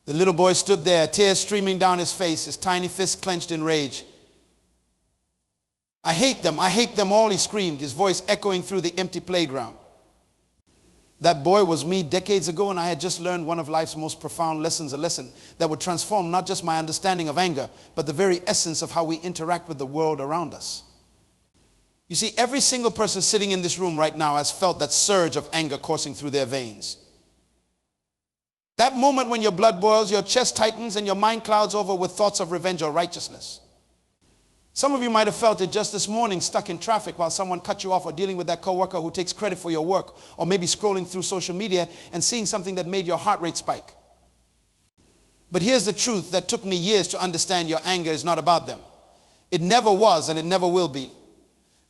The little boy stood there, tears streaming down his face, his tiny fist clenched in rage. I hate them all, he screamed, his voice echoing through the empty playground. That boy was me decades ago, and I had just learned one of life's most profound lessons, a lesson that would transform not just my understanding of anger, but the very essence of how we interact with the world around us. You see, every single person sitting in this room right now has felt that surge of anger coursing through their veins. That moment when your blood boils, your chest tightens, and your mind clouds over with thoughts of revenge or righteousness. Some of you might have felt it just this morning, stuck in traffic while someone cut you off, or dealing with that coworker who takes credit for your work, or maybe scrolling through social media and seeing something that made your heart rate spike. But here's the truth that took me years to understand: your anger is not about them. It never was, and it never will be.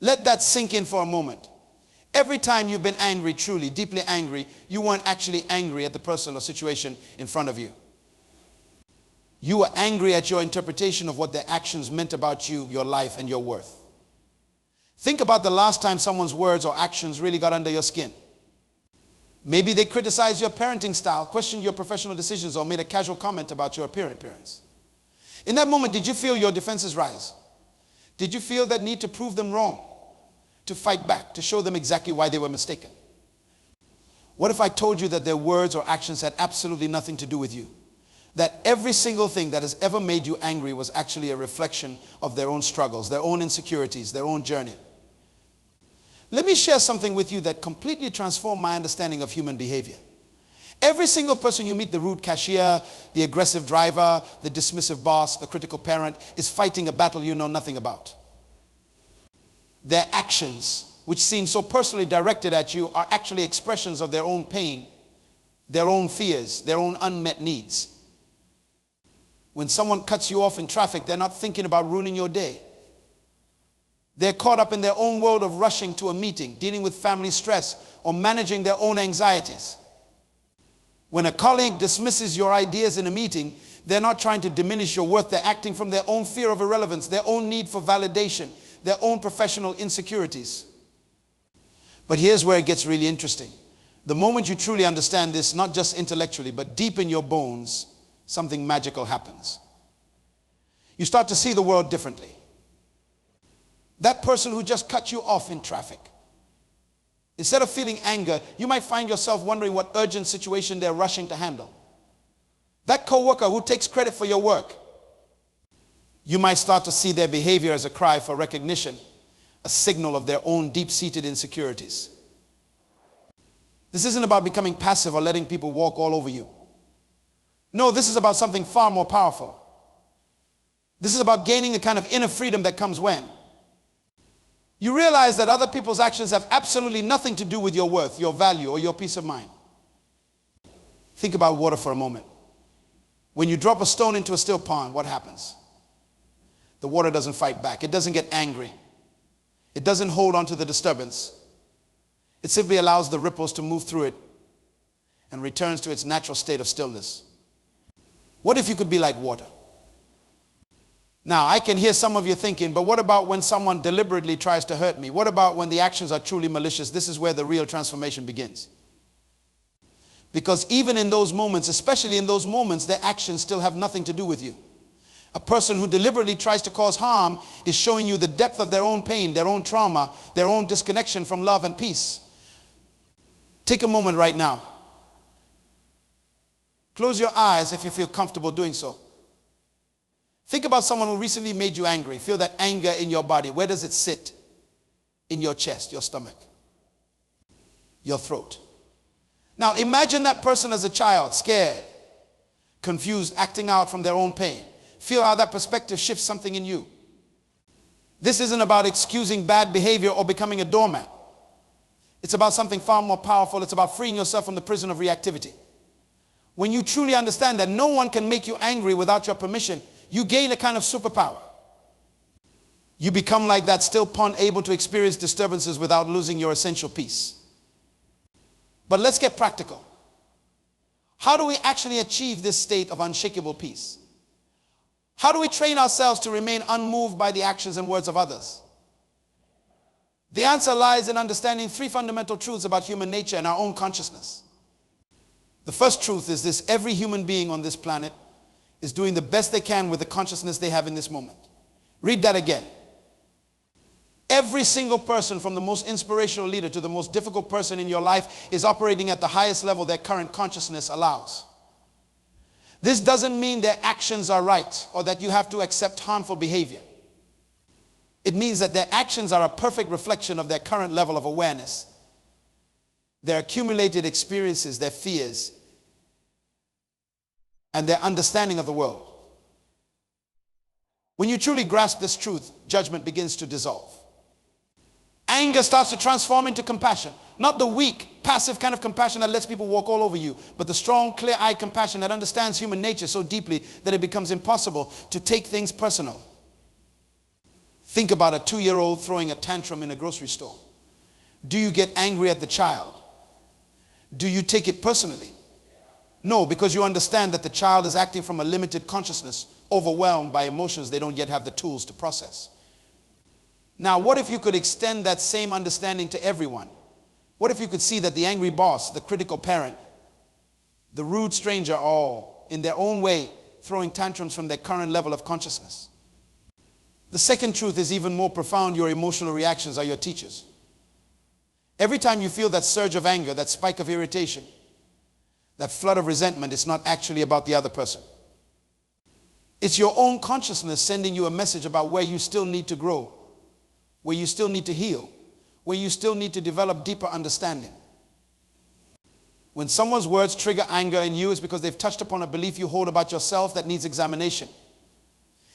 Let that sink in for a moment. Every time you've been angry, truly, deeply angry, you weren't actually angry at the person or situation in front of you. You were angry at your interpretation of what their actions meant about you, your life, and your worth. Think about the last time someone's words or actions really got under your skin. Maybe they criticized your parenting style, questioned your professional decisions, or made a casual comment about your appearance. In that moment, did you feel your defenses rise? Did you feel that need to prove them wrong, to fight back, to show them exactly why they were mistaken? What if I told you that their words or actions had absolutely nothing to do with you? That every single thing that has ever made you angry was actually a reflection of their own struggles, their own insecurities, their own journey. Let me share something with you that completely transformed my understanding of human behavior. Every single person you meet, the rude cashier, the aggressive driver, the dismissive boss, the critical parent, is fighting a battle you know nothing about. Their actions, which seem so personally directed at you, are actually expressions of their own pain, their own fears, their own unmet needs. When someone cuts you off in traffic, they're not thinking about ruining your day. They're caught up in their own world of rushing to a meeting, dealing with family stress, or managing their own anxieties. When a colleague dismisses your ideas in a meeting, they're not trying to diminish your worth. They're acting from their own fear of irrelevance, their own need for validation, their own professional insecurities. But here's where it gets really interesting. The moment you truly understand this, not just intellectually, but deep in your bones, something magical happens. You start to see the world differently. That person who just cut you off in traffic, instead of feeling anger, you might find yourself wondering what urgent situation they're rushing to handle. That coworker who takes credit for your work, you might start to see their behavior as a cry for recognition, a signal of their own deep-seated insecurities. This isn't about becoming passive or letting people walk all over you. No, this is about something far more powerful. This is about gaining the kind of inner freedom that comes when you realize that other people's actions have absolutely nothing to do with your worth, your value, or your peace of mind. Think about water for a moment. When you drop a stone into a still pond, what happens? The water doesn't fight back. It doesn't get angry. It doesn't hold on to the disturbance. It simply allows the ripples to move through it and returns to its natural state of stillness. What if you could be like water? Now, I can hear some of you thinking, but what about when someone deliberately tries to hurt me? What about when the actions are truly malicious? This is where the real transformation begins. Because even in those moments, especially in those moments, their actions still have nothing to do with you. A person who deliberately tries to cause harm is showing you the depth of their own pain, their own trauma, their own disconnection from love and peace. Take a moment right now. Close your eyes if you feel comfortable doing so. Think about someone who recently made you angry. Feel that anger in your body. Where does it sit? In your chest, your stomach, your throat. Now imagine that person as a child, scared, confused, acting out from their own pain. Feel how that perspective shifts something in you. This isn't about excusing bad behavior or becoming a doormat. It's about something far more powerful. It's about freeing yourself from the prison of reactivity. When you truly understand that no one can make you angry without your permission, you gain a kind of superpower. You become like that still pond, able to experience disturbances without losing your essential peace. But let's get practical. How do we actually achieve this state of unshakable peace? How do we train ourselves to remain unmoved by the actions and words of others? The answer lies in understanding three fundamental truths about human nature and our own consciousness. The first truth is this: every human being on this planet is doing the best they can with the consciousness they have in this moment. Read that again. Every single person, from the most inspirational leader to the most difficult person in your life, is operating at the highest level their current consciousness allows. This doesn't mean their actions are right or that you have to accept harmful behavior. It means that their actions are a perfect reflection of their current level of awareness, their accumulated experiences, their fears, and their understanding of the world. When you truly grasp this truth, judgment begins to dissolve. Anger starts to transform into compassion. Not the weak, passive kind of compassion that lets people walk all over you, but the strong, clear-eyed compassion that understands human nature so deeply that it becomes impossible to take things personal. Think about a 2-year-old throwing a tantrum in a grocery store. Do you get angry at the child? Do you take it personally? No, because you understand that the child is acting from a limited consciousness, overwhelmed by emotions they don't yet have the tools to process. Now, what if you could extend that same understanding to everyone? What if you could see that the angry boss, the critical parent, the rude stranger, all in their own way throwing tantrums from their current level of consciousness? The second truth is even more profound. Your emotional reactions are your teachers. Every time you feel that surge of anger, that spike of irritation, that flood of resentment, it's not actually about the other person. It's your own consciousness sending you a message about where you still need to grow, where you still need to heal, where you still need to develop deeper understanding. When someone's words trigger anger in you, it's because they've touched upon a belief you hold about yourself that needs examination.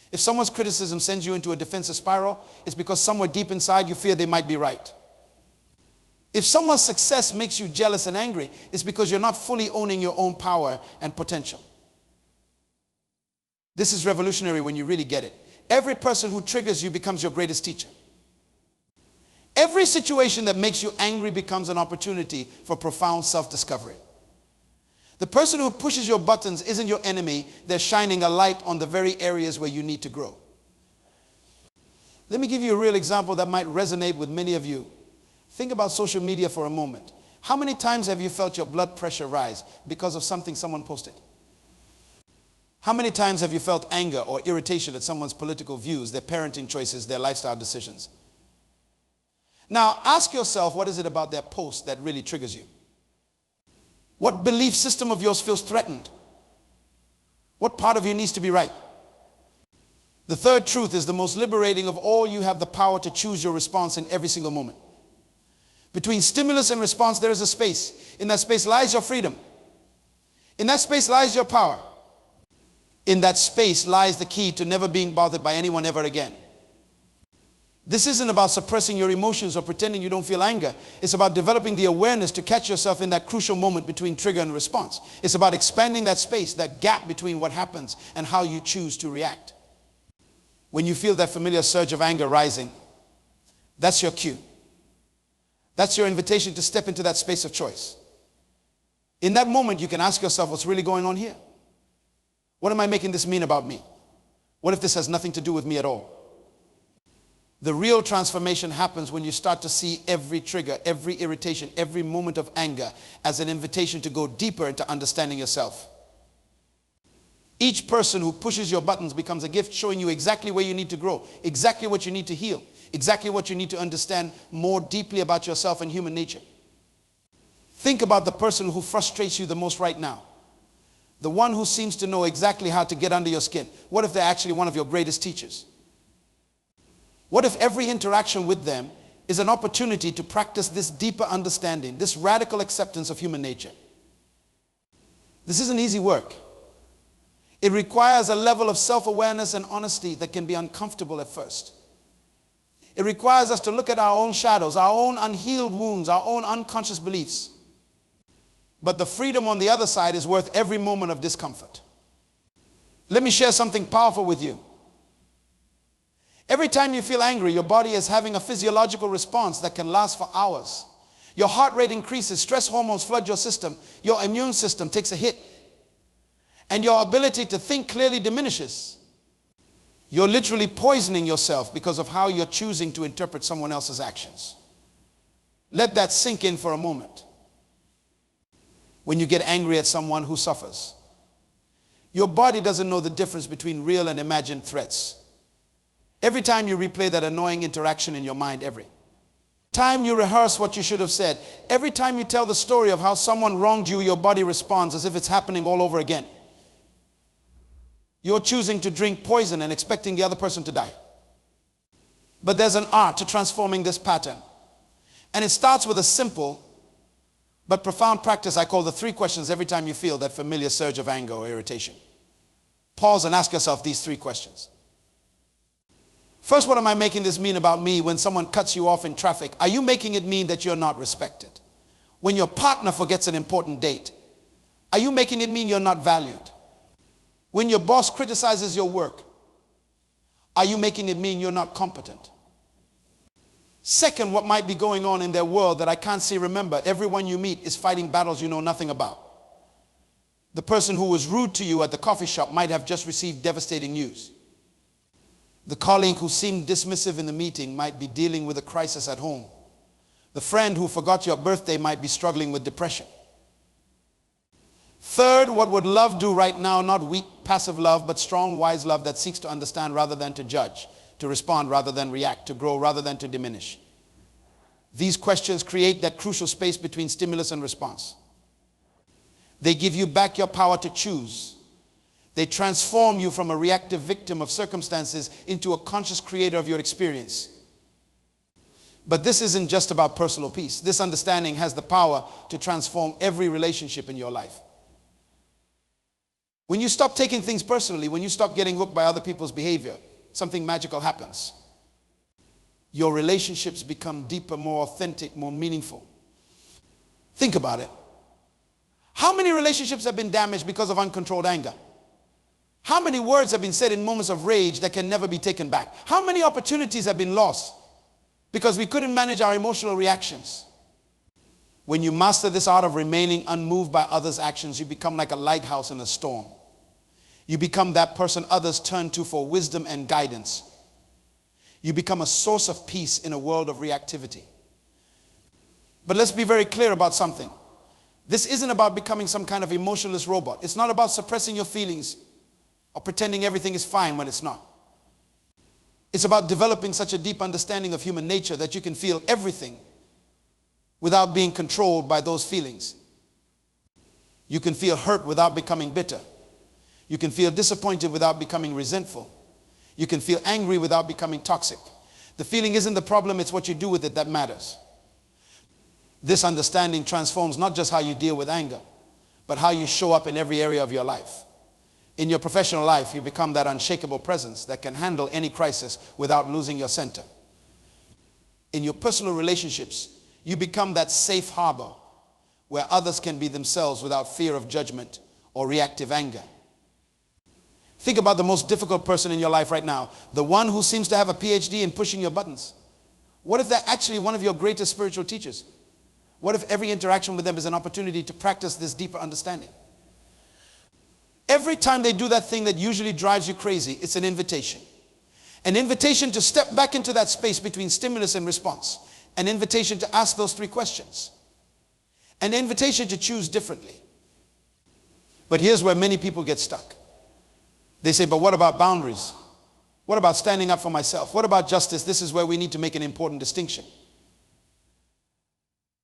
If someone's criticism sends you into a defensive spiral, it's because somewhere deep inside you fear they might be right. If someone's success makes you jealous and angry, it's because you're not fully owning your own power and potential. This is revolutionary when you really get it. Every person who triggers you becomes your greatest teacher. Every situation that makes you angry becomes an opportunity for profound self-discovery. The person who pushes your buttons isn't your enemy. They're shining a light on the very areas where you need to grow. Let me give you a real example that might resonate with many of you. Think about social media for a moment. How many times have you felt your blood pressure rise because of something someone posted? How many times have you felt anger or irritation at someone's political views, their parenting choices, their lifestyle decisions? Now, ask yourself, what is it about their post that really triggers you? What belief system of yours feels threatened? What part of you needs to be right? The third truth is the most liberating of all. You have the power to choose your response in every single moment. Between stimulus and response, there is a space. In that space lies your freedom. In that space lies your power. In that space lies the key to never being bothered by anyone ever again. This isn't about suppressing your emotions or pretending you don't feel anger. It's about developing the awareness to catch yourself in that crucial moment between trigger and response. It's about expanding that space, that gap between what happens and how you choose to react. When you feel that familiar surge of anger rising, that's your cue. That's your invitation to step into that space of choice. In that moment, you can ask yourself, what's really going on here? What am I making this mean about me? What if this has nothing to do with me at all? The real transformation happens when you start to see every trigger, every irritation, every moment of anger as an invitation to go deeper into understanding yourself. Each person who pushes your buttons becomes a gift showing you exactly where you need to grow, exactly what you need to heal, exactly what you need to understand more deeply about yourself and human nature. Think about the person who frustrates you the most right now. The one who seems to know exactly how to get under your skin. What if they're actually one of your greatest teachers? What if every interaction with them is an opportunity to practice this deeper understanding, this radical acceptance of human nature? This isn't easy work. It requires a level of self-awareness and honesty that can be uncomfortable at first. It requires us to look at our own shadows, our own unhealed wounds, our own unconscious beliefs. But the freedom on the other side is worth every moment of discomfort. Let me share something powerful with you. Every time you feel angry, your body is having a physiological response that can last for hours. Your heart rate increases, stress hormones flood your system, your immune system takes a hit, and your ability to think clearly diminishes. You're literally poisoning yourself because of how you're choosing to interpret someone else's actions. Let that sink in for a moment. when you get angry at someone who suffers. Your body doesn't know the difference between real and imagined threats. Every time you replay that annoying interaction in your mind, every time you rehearse what you should have said, every time you tell the story of how someone wronged you, your body responds as if it's happening all over again. You're choosing to drink poison and expecting the other person to die. But there's an art to transforming this pattern. And it starts with a simple but profound practice I call the 3 questions every time you feel that familiar surge of anger or irritation. Pause and ask yourself these 3 questions. First, what am I making this mean about me when someone cuts you off in traffic? Are you making it mean that you're not respected? When your partner forgets an important date, are you making it mean you're not valued? When your boss criticizes your work, are you making it mean you're not competent? Second, what might be going on in their world that I can't see? Remember, everyone you meet is fighting battles you know nothing about. The person who was rude to you at the coffee shop might have just received devastating news. The colleague who seemed dismissive in the meeting might be dealing with a crisis at home. The friend who forgot your birthday might be struggling with depression. Third, what would love do right now? Not weak, passive love, but strong, wise love that seeks to understand rather than to judge, to respond rather than react, to grow rather than to diminish. These questions create that crucial space between stimulus and response. They give you back your power to choose. They transform you from a reactive victim of circumstances into a conscious creator of your experience. But this isn't just about personal peace. This understanding has the power to transform every relationship in your life. When you stop taking things personally, when you stop getting hooked by other people's behavior, something magical happens. Your relationships become deeper, more authentic, more meaningful. Think about it. How many relationships have been damaged because of uncontrolled anger? How many words have been said in moments of rage that can never be taken back? How many opportunities have been lost because we couldn't manage our emotional reactions? When you master this art of remaining unmoved by others' actions, you become like a lighthouse in a storm. You become that person others turn to for wisdom and guidance. You become a source of peace in a world of reactivity. But let's be very clear about something. This isn't about becoming some kind of emotionless robot. It's not about suppressing your feelings or pretending everything is fine when it's not. It's about developing such a deep understanding of human nature that you can feel everything without being controlled by those feelings. You can feel hurt without becoming bitter. You can feel disappointed without becoming resentful. You can feel angry without becoming toxic. The feeling isn't the problem, it's what you do with it that matters. This understanding transforms not just how you deal with anger, but how you show up in every area of your life. In your professional life, you become that unshakable presence that can handle any crisis without losing your center. In your personal relationships, you become that safe harbor where others can be themselves without fear of judgment or reactive anger. Think about the most difficult person in your life right now, the one who seems to have a PhD in pushing your buttons. What if they're actually one of your greatest spiritual teachers? What if every interaction with them is an opportunity to practice this deeper understanding? Every time they do that thing that usually drives you crazy, it's an invitation. An invitation to step back into that space between stimulus and response. An invitation to ask those 3 questions. An invitation to choose differently. But here's where many people get stuck. They say, but what about boundaries? What about standing up for myself? What about justice? This is where we need to make an important distinction.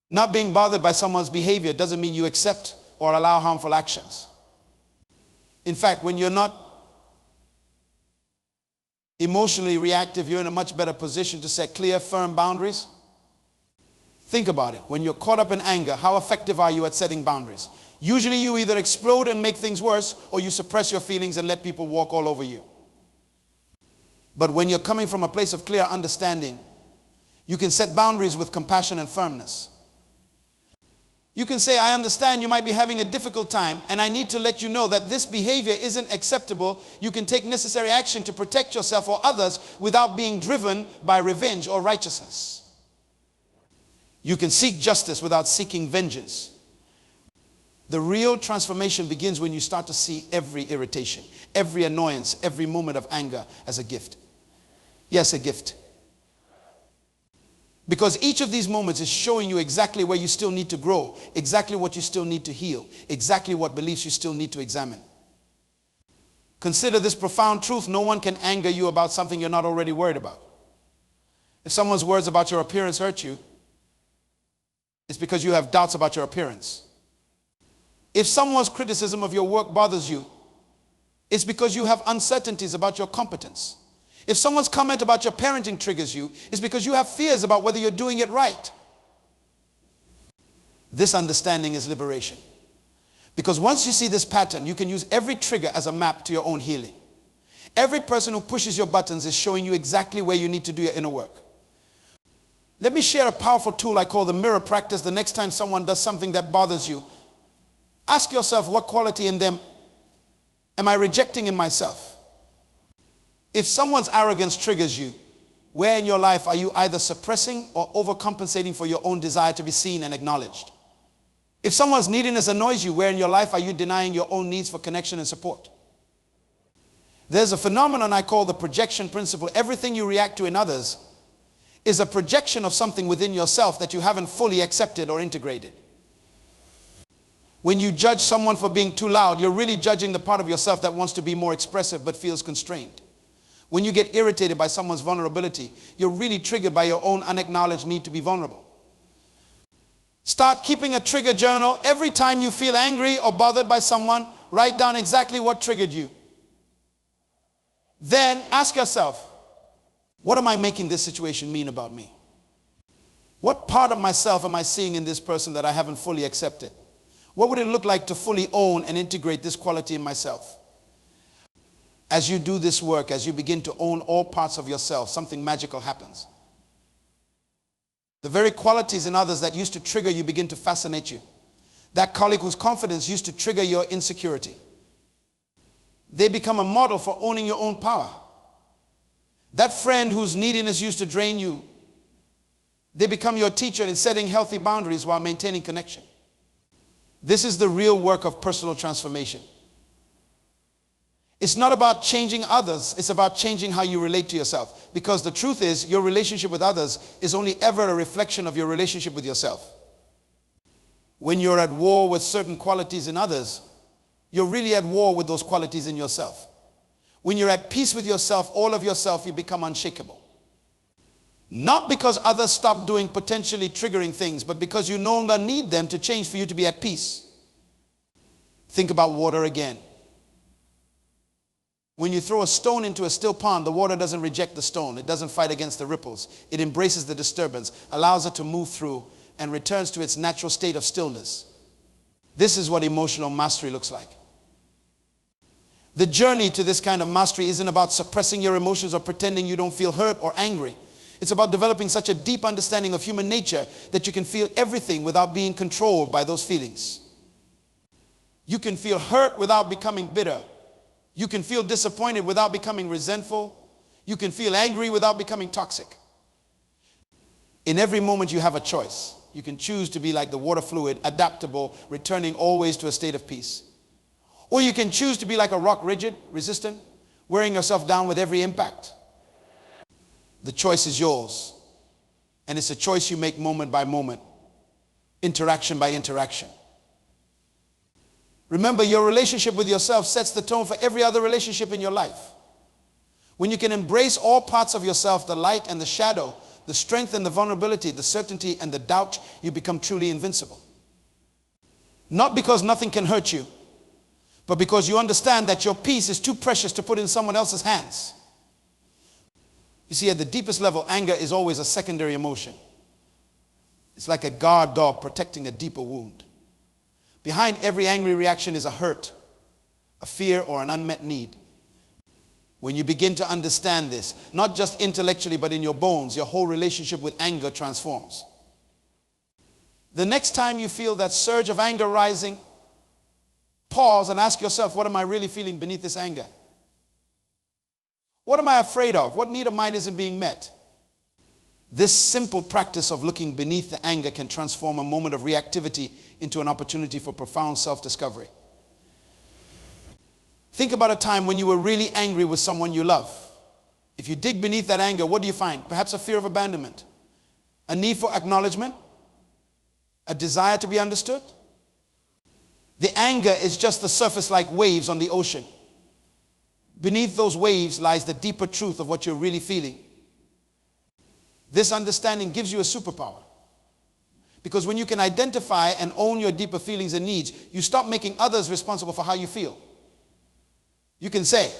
Not being bothered by someone's behavior doesn't mean you accept or allow harmful actions. In fact, when you're not emotionally reactive, you're in a much better position to set clear, firm boundaries. Think about it. When you're caught up in anger, how effective are you at setting boundaries? Usually you either explode and make things worse, or you suppress your feelings and let people walk all over you. But when you're coming from a place of clear understanding, you can set boundaries with compassion and firmness. You can say, I understand you might be having a difficult time, and I need to let you know that this behavior isn't acceptable. You can take necessary action to protect yourself or others without being driven by revenge or righteousness. You can seek justice without seeking vengeance. The real transformation begins when you start to see every irritation, every annoyance, every moment of anger as a gift. Yes, a gift. Because each of these moments is showing you exactly where you still need to grow, exactly what you still need to heal, exactly what beliefs you still need to examine. Consider this profound truth: no one can anger you about something you're not already worried about. If someone's words about your appearance hurt you, it's because you have doubts about your appearance. If someone's criticism of your work bothers you, it's because you have uncertainties about your competence. If someone's comment about your parenting triggers you, it's because you have fears about whether you're doing it right. This understanding is liberation. Because once you see this pattern, you can use every trigger as a map to your own healing. Every person who pushes your buttons is showing you exactly where you need to do your inner work. Let me share a powerful tool I call the mirror practice. The next time someone does something that bothers you, ask yourself, what quality in them am I rejecting in myself? If someone's arrogance triggers you, where in your life are you either suppressing or overcompensating for your own desire to be seen and acknowledged? If someone's neediness annoys you, where in your life are you denying your own needs for connection and support? There's a phenomenon I call the projection principle. Everything you react to in others is a projection of something within yourself that you haven't fully accepted or integrated. When you judge someone for being too loud, you're really judging the part of yourself that wants to be more expressive but feels constrained. When you get irritated by someone's vulnerability, you're really triggered by your own unacknowledged need to be vulnerable. Start keeping a trigger journal. Every time you feel angry or bothered by someone, write down exactly what triggered you. Then ask yourself, what am I making this situation mean about me? What part of myself am I seeing in this person that I haven't fully accepted? What would it look like to fully own and integrate this quality in myself? As you do this work, as you begin to own all parts of yourself, something magical happens. The very qualities in others that used to trigger you begin to fascinate you. That colleague whose confidence used to trigger your insecurity, they become a model for owning your own power. That friend whose neediness used to drain you, they become your teacher in setting healthy boundaries while maintaining connection. This is the real work of personal transformation. It's not about changing others, it's about changing how you relate to yourself. Because the truth is, your relationship with others is only ever a reflection of your relationship with yourself. When you're at war with certain qualities in others, you're really at war with those qualities in yourself. When you're at peace with yourself, all of yourself, you become unshakable. Not because others stop doing potentially triggering things, but because you no longer need them to change for you to be at peace. Think about water again. When you throw a stone into a still pond, the water doesn't reject the stone. It doesn't fight against the ripples. It embraces the disturbance, allows it to move through, and returns to its natural state of stillness. This is what emotional mastery looks like. The journey to this kind of mastery isn't about suppressing your emotions or pretending you don't feel hurt or angry. It's about developing such a deep understanding of human nature that you can feel everything without being controlled by those feelings. You can feel hurt without becoming bitter. You can feel disappointed without becoming resentful. You can feel angry without becoming toxic. In every moment you have a choice. You can choose to be like the water fluid, adaptable, returning always to a state of peace. Or you can choose to be like a rock, rigid, resistant, wearing yourself down with every impact. The choice is yours. And it's a choice you make moment by moment, interaction by interaction. Remember, your relationship with yourself sets the tone for every other relationship in your life. When you can embrace all parts of yourself, the light and the shadow, the strength and the vulnerability, the certainty and the doubt, you become truly invincible. Not because nothing can hurt you, but because you understand that your peace is too precious to put in someone else's hands. You see, at the deepest level, anger is always a secondary emotion. It's like a guard dog protecting a deeper wound. Behind every angry reaction is a hurt, a fear, or an unmet need. When you begin to understand this, not just intellectually, but in your bones, your whole relationship with anger transforms. The next time you feel that surge of anger rising, pause and ask yourself, what am I really feeling beneath this anger? What am I afraid of? What need of mine isn't being met? This simple practice of looking beneath the anger can transform a moment of reactivity into an opportunity for profound self-discovery. Think about a time when you were really angry with someone you love. If you dig beneath that anger, what do you find? Perhaps a fear of abandonment, a need for acknowledgement, a desire to be understood. The anger is just the surface like waves on the ocean. Beneath those waves lies the deeper truth of what you're really feeling. This understanding gives you a superpower. Because when you can identify and own your deeper feelings and needs, you stop making others responsible for how you feel. You can say,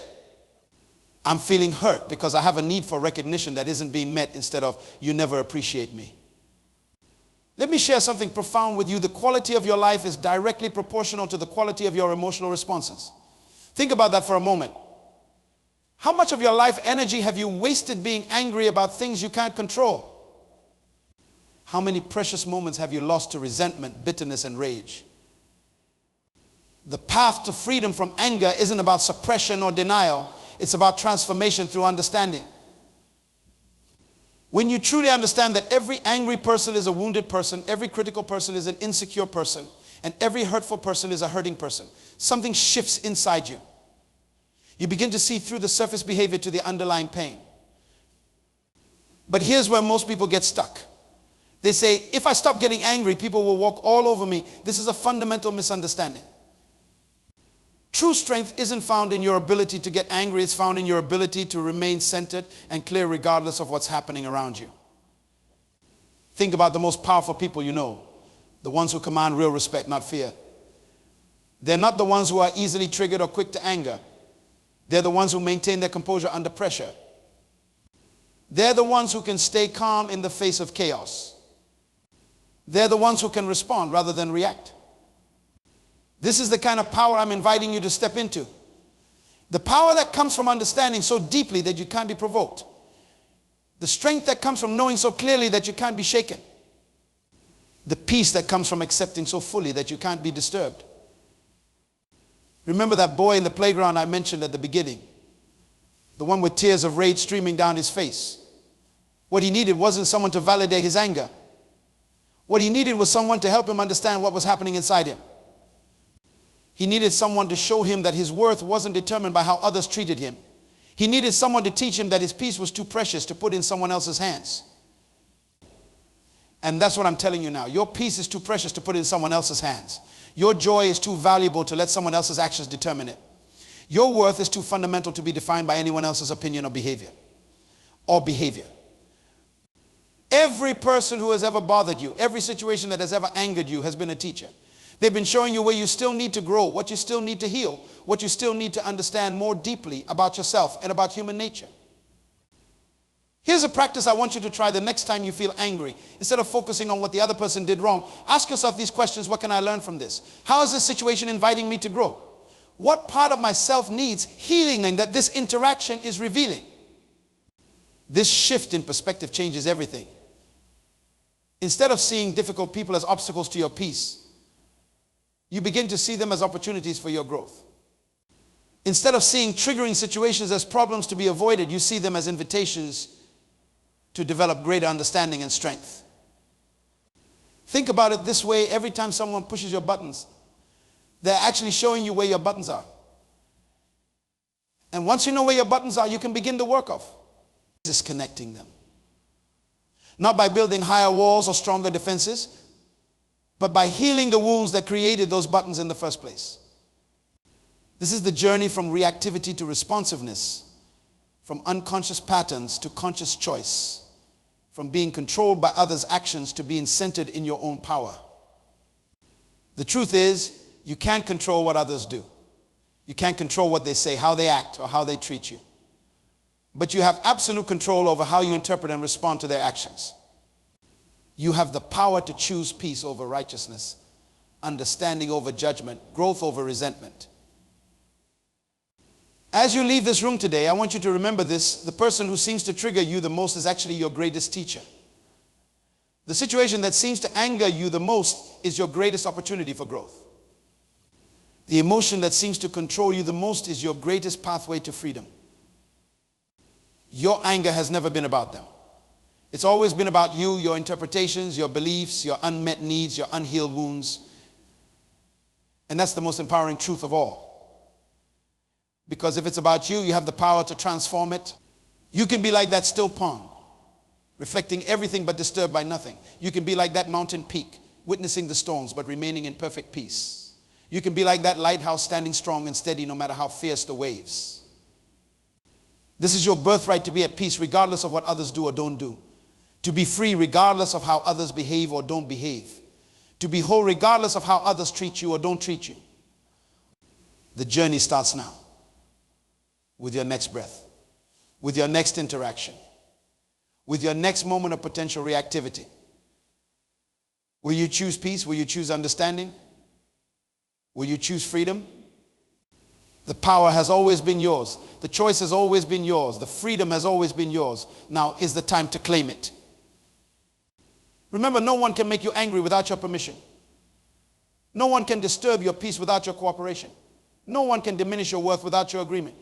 I'm feeling hurt because I have a need for recognition that isn't being met, instead of, you never appreciate me. Let me share something profound with you. The quality of your life is directly proportional to the quality of your emotional responses. Think about that for a moment. How much of your life energy have you wasted being angry about things you can't control? How many precious moments have you lost to resentment, bitterness, and rage? The path to freedom from anger isn't about suppression or denial. It's about transformation through understanding. When you truly understand that every angry person is a wounded person, every critical person is an insecure person, and every hurtful person is a hurting person, something shifts inside you. You begin to see through the surface behavior to the underlying pain. But here's where most people get stuck. They say, if I stop getting angry, people will walk all over me. This is a fundamental misunderstanding. True strength isn't found in your ability to get angry. It's found in your ability to remain centered and clear regardless of what's happening around you. Think about the most powerful people you know. The ones who command real respect, not fear. They're not the ones who are easily triggered or quick to anger. They're the ones who maintain their composure under pressure. They're the ones who can stay calm in the face of chaos. They're the ones who can respond rather than react. This is the kind of power I'm inviting you to step into. The power that comes from understanding so deeply that you can't be provoked. The strength that comes from knowing so clearly that you can't be shaken. The peace that comes from accepting so fully that you can't be disturbed. Remember that boy in the playground I mentioned at the beginning? The one with tears of rage streaming down his face. What he needed wasn't someone to validate his anger. What he needed was someone to help him understand what was happening inside him. He needed someone to show him that his worth wasn't determined by how others treated him. He needed someone to teach him that his peace was too precious to put in someone else's hands. And that's what I'm telling you now. Your peace is too precious to put in someone else's hands. Your joy is too valuable to let someone else's actions determine it. Your worth is too fundamental to be defined by anyone else's opinion or behavior. Every person who has ever bothered you, every situation that has ever angered you has been a teacher. They've been showing you where you still need to grow, what you still need to heal, what you still need to understand more deeply about yourself and about human nature. Here's a practice I want you to try the next time you feel angry. Instead of focusing on what the other person did wrong, ask yourself these questions. What can I learn from this? How is this situation inviting me to grow? What part of myself needs healing and that this interaction is revealing? This shift in perspective changes everything. Instead of seeing difficult people as obstacles to your peace, you begin to see them as opportunities for your growth. Instead of seeing triggering situations as problems to be avoided, you see them as invitations to develop greater understanding and strength. Think about it this way. Every time someone pushes your buttons, they're actually showing you where your buttons are. And once you know where your buttons are, you can begin to work off. Disconnecting them. Not by building higher walls or stronger defenses, but by healing the wounds that created those buttons in the first place. This is the journey from reactivity to responsiveness, from unconscious patterns to conscious choice, from being controlled by others' actions to being centered in your own power. The truth is, you can't control what others do. You can't control what they say, how they act, or how they treat you. But you have absolute control over how you interpret and respond to their actions. You have the power to choose peace over righteousness, understanding over judgment, growth over resentment. As you leave this room today, I want you to remember this. The person who seems to trigger you the most is actually your greatest teacher. The situation that seems to anger you the most is your greatest opportunity for growth. The emotion that seems to control you the most is your greatest pathway to freedom. Your anger has never been about them. It's always been about you, your interpretations, your beliefs, your unmet needs, your unhealed wounds. And that's the most empowering truth of all. Because if it's about you, you have the power to transform it. You can be like that still pond, reflecting everything but disturbed by nothing. You can be like that mountain peak, witnessing the storms but remaining in perfect peace. You can be like that lighthouse, standing strong and steady no matter how fierce the waves. This is your birthright, to be at peace regardless of what others do or don't do. To be free regardless of how others behave or don't behave. To be whole regardless of how others treat you or don't treat you. The journey starts now with your next breath, with your next interaction, with your next moment of potential reactivity. Will you choose peace? Will you choose understanding? Will you choose freedom? The power has always been yours. The choice has always been yours. The freedom has always been yours. Now is the time to claim it. Remember, no one can make you angry without your permission. No one can disturb your peace without your cooperation. No one can diminish your worth without your agreement.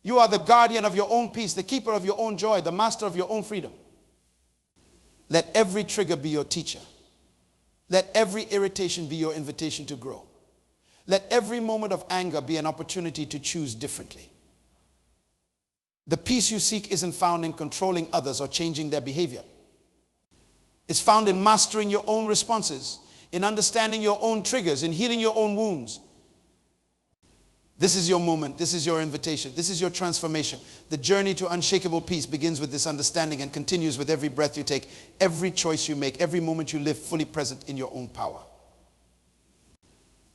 You are the guardian of your own peace, the keeper of your own joy, the master of your own freedom. Let every trigger be your teacher. Let every irritation be your invitation to grow. Let every moment of anger be an opportunity to choose differently. The peace you seek isn't found in controlling others or changing their behavior. It's found in mastering your own responses, in understanding your own triggers, in healing your own wounds. This is your moment. This is your invitation. This is your transformation. The journey to unshakable peace begins with this understanding and continues with every breath you take, every choice you make, every moment you live fully present in your own power.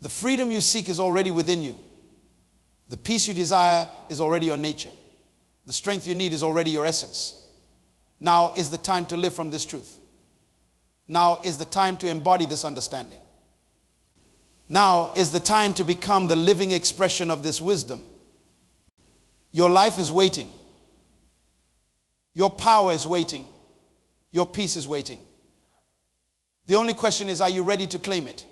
The freedom you seek is already within you. The peace you desire is already your nature. The strength you need is already your essence. Now is the time to live from this truth. Now is the time to embody this understanding. Now is the time to become the living expression of this wisdom. Your life is waiting. Your power is waiting. Your peace is waiting. The only question is, are you ready to claim it?